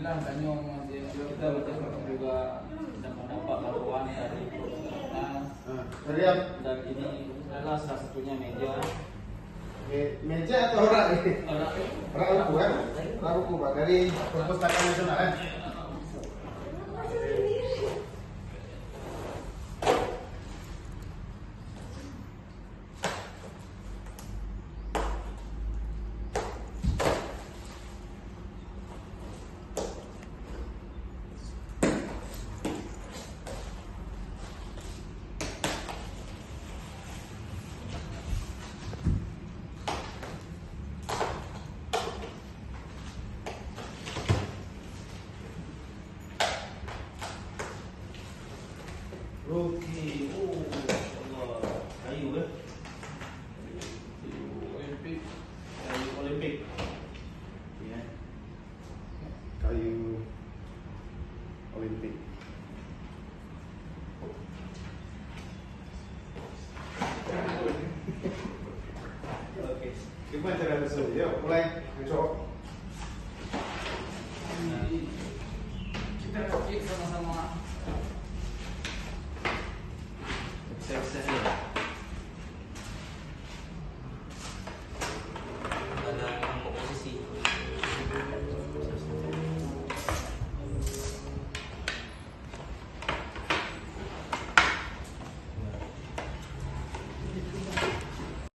kan kanyong kita betul juga dapat bantuan dari Pertamina. Dari yang Dan ini adalah salah satunya meja. meja atau rak ini? Rak. Rak buku kan? Rak buku Pak dari Perpustakaan Nasional kan? Oke, Allah, kayu kan? Kayu Olimpik. Ya. Kayu Olimpik. Oke, gimana cara bersulit? Yuk, mulai. Coba.